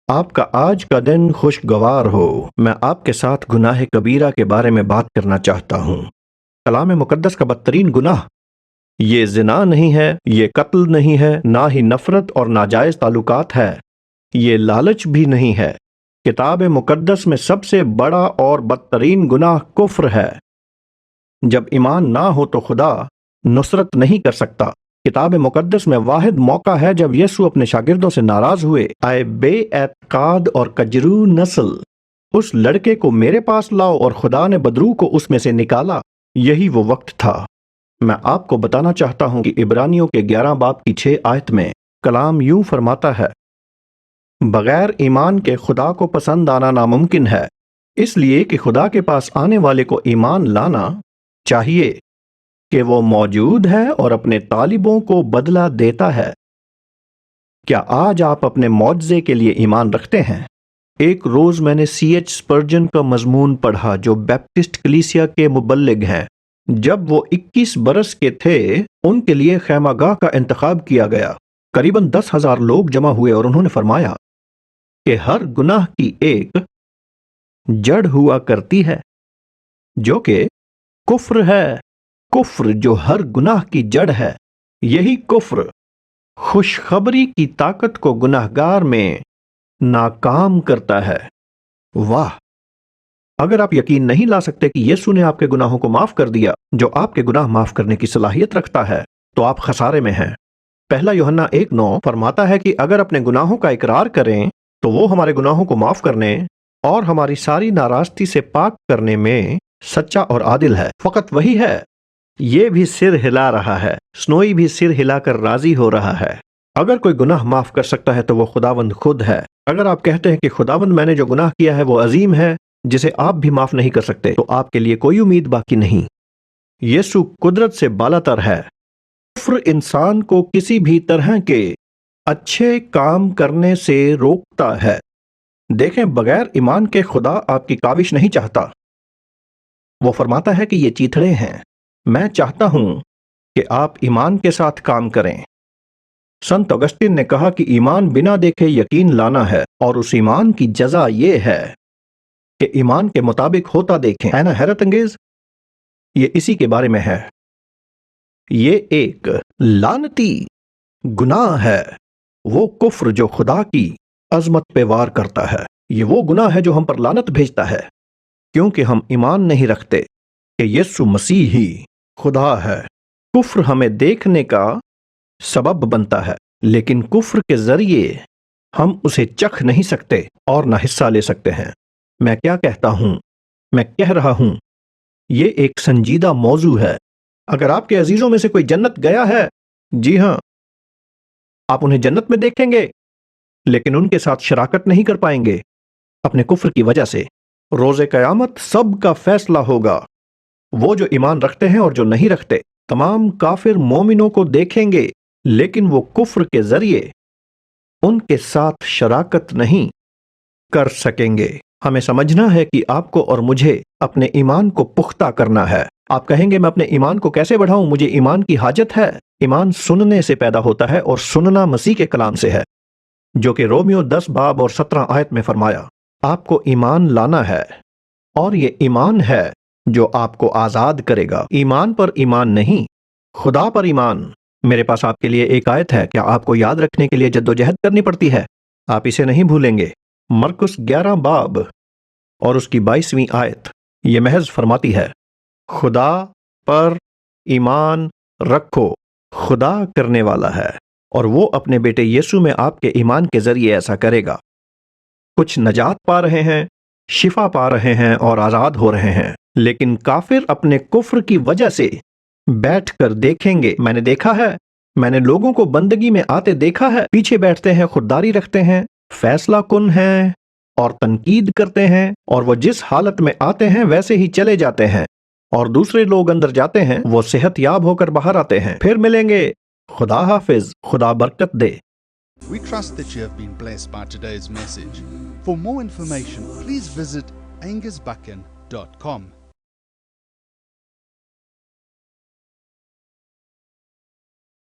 آپ کا آج کا دن خوشگوار ہو۔ میں آپ کے ساتھ گناہ کبیرہ کے بارے میں بات کرنا چاہتا ہوں۔ کلام مقدس کا بدترین گناہ یہ زنا نہیں ہے، یہ قتل نہیں ہے، نہ ہی نفرت اور ناجائز تعلقات ہے، یہ لالچ بھی نہیں ہے۔ کتاب مقدس میں سب سے بڑا اور بدترین گناہ کفر ہے۔ جب ایمان نہ ہو تو خدا نصرت نہیں کر سکتا۔ کتاب مقدس میں واحد موقع ہے جب یسوع اپنے شاگردوں سے ناراض ہوئے، اے بے اعتقاد اور کجرو نسل، اس لڑکے کو میرے پاس لاؤ، اور خدا نے بدرو کو اس میں سے نکالا۔ یہی وہ وقت تھا۔ میں آپ کو بتانا چاہتا ہوں کہ عبرانیوں کے 11 باب کی 6 آیت میں کلام یوں فرماتا ہے، بغیر ایمان کے خدا کو پسند آنا ناممکن ہے، اس لیے کہ خدا کے پاس آنے والے کو ایمان لانا چاہیے کہ وہ موجود ہے اور اپنے طالبوں کو بدلہ دیتا ہے۔ کیا آج آپ اپنے معجزے کے لیے ایمان رکھتے ہیں؟ ایک روز میں نے C.H. اسپرجن کا مضمون پڑھا، جو بیپٹسٹ کلیسیا کے مبلغ ہیں۔ جب وہ 21 برس کے تھے، ان کے لیے خیمہ گاہ کا انتخاب کیا گیا۔ قریباً 10,000 لوگ جمع ہوئے اور انہوں نے فرمایا کہ ہر گناہ کی ایک جڑ ہوا کرتی ہے، جو کہ کفر ہے۔ کفر جو ہر گناہ کی جڑ ہے، یہی کفر خوشخبری کی طاقت کو گناہگار میں ناکام کرتا ہے۔ واہ! اگر آپ یقین نہیں لا سکتے کہ یسوع نے آپ کے گناہوں کو معاف کر دیا، جو آپ کے گناہ معاف کرنے کی صلاحیت رکھتا ہے، تو آپ خسارے میں ہیں۔ پہلا یوحنا 1:9 فرماتا ہے کہ اگر اپنے گناہوں کا اقرار کریں تو وہ ہمارے گناہوں کو معاف کرنے اور ہماری ساری ناراستی سے پاک کرنے میں سچا اور عادل ہے۔ فقط وہی ہے۔ یہ بھی سر ہلا رہا ہے، سنوئی بھی سر ہلا کر راضی ہو رہا ہے۔ اگر کوئی گناہ معاف کر سکتا ہے تو وہ خداوند خود ہے۔ اگر آپ کہتے ہیں کہ خداوند میں نے جو گناہ کیا ہے وہ عظیم ہے، جسے آپ بھی معاف نہیں کر سکتے، تو آپ کے لیے کوئی امید باقی نہیں۔ یسوع قدرت سے بالاتر ہے۔ کفر انسان کو کسی بھی طرح کے اچھے کام کرنے سے روکتا ہے۔ دیکھیں، بغیر ایمان کے خدا آپ کی کاوش نہیں چاہتا۔ وہ فرماتا ہے کہ یہ چیتھڑے ہیں۔ میں چاہتا ہوں کہ آپ ایمان کے ساتھ کام کریں۔ سنت اگسطین نے کہا کہ ایمان بنا دیکھے یقین لانا ہے، اور اس ایمان کی جزا یہ ہے کہ ایمان کے مطابق ہوتا دیکھیں۔ ہے نا حیرت انگیز؟ یہ اسی کے بارے میں ہے۔ یہ ایک لعنتی گناہ ہے، وہ کفر جو خدا کی عظمت پہ وار کرتا ہے۔ یہ وہ گناہ ہے جو ہم پر لعنت بھیجتا ہے، کیونکہ ہم ایمان نہیں رکھتے کہ یسوع مسیح ہی خدا ہے۔ کفر ہمیں دیکھنے کا سبب بنتا ہے، لیکن کفر کے ذریعے ہم اسے چکھ نہیں سکتے اور نہ حصہ لے سکتے ہیں۔ میں کیا کہتا ہوں؟ میں کہہ رہا ہوں، یہ ایک سنجیدہ موضوع ہے۔ اگر آپ کے عزیزوں میں سے کوئی جنت گیا ہے، جی ہاں، آپ انہیں جنت میں دیکھیں گے، لیکن ان کے ساتھ شراکت نہیں کر پائیں گے اپنے کفر کی وجہ سے۔ روز قیامت سب کا فیصلہ ہوگا۔ وہ جو ایمان رکھتے ہیں اور جو نہیں رکھتے، تمام کافر مومنوں کو دیکھیں گے، لیکن وہ کفر کے ذریعے ان کے ساتھ شراکت نہیں کر سکیں گے۔ ہمیں سمجھنا ہے کہ آپ کو اور مجھے اپنے ایمان کو پختہ کرنا ہے۔ آپ کہیں گے، میں اپنے ایمان کو کیسے بڑھاؤں؟ مجھے ایمان کی حاجت ہے۔ ایمان سننے سے پیدا ہوتا ہے، اور سننا مسیح کے کلام سے ہے، جو کہ رومیو 10 باب اور 17 آیت میں فرمایا۔ آپ کو ایمان لانا ہے، اور یہ ایمان ہے جو آپ کو آزاد کرے گا۔ ایمان پر ایمان نہیں، خدا پر ایمان۔ میرے پاس آپ کے لیے ایک آیت ہے، کیا آپ کو یاد رکھنے کے لیے جدوجہد کرنی پڑتی ہے؟ آپ اسے نہیں بھولیں گے۔ مرکس 11 باب اور اس کی 22ویں آیت یہ محض فرماتی ہے، خدا پر ایمان رکھو، خدا کرنے والا ہے، اور وہ اپنے بیٹے یسوع میں آپ کے ایمان کے ذریعے ایسا کرے گا۔ کچھ نجات پا رہے ہیں، شفا پا رہے ہیں اور آزاد ہو رہے ہیں، لیکن کافر اپنے کفر کی وجہ سے بیٹھ کر دیکھیں گے۔ میں نے دیکھا ہے، میں نے لوگوں کو بندگی میں آتے دیکھا ہے، پیچھے بیٹھتے ہیں، خودداری رکھتے ہیں، فیصلہ کن ہیں اور تنقید کرتے ہیں، اور وہ جس حالت میں آتے ہیں ویسے ہی چلے جاتے ہیں، اور دوسرے لوگ اندر جاتے ہیں، وہ صحت یاب ہو کر باہر آتے ہیں۔ پھر ملیں گے۔ خدا حافظ، خدا برکت دے۔ We trust that you have been blessed by today's message. For more information, please visit angusbuchan.com.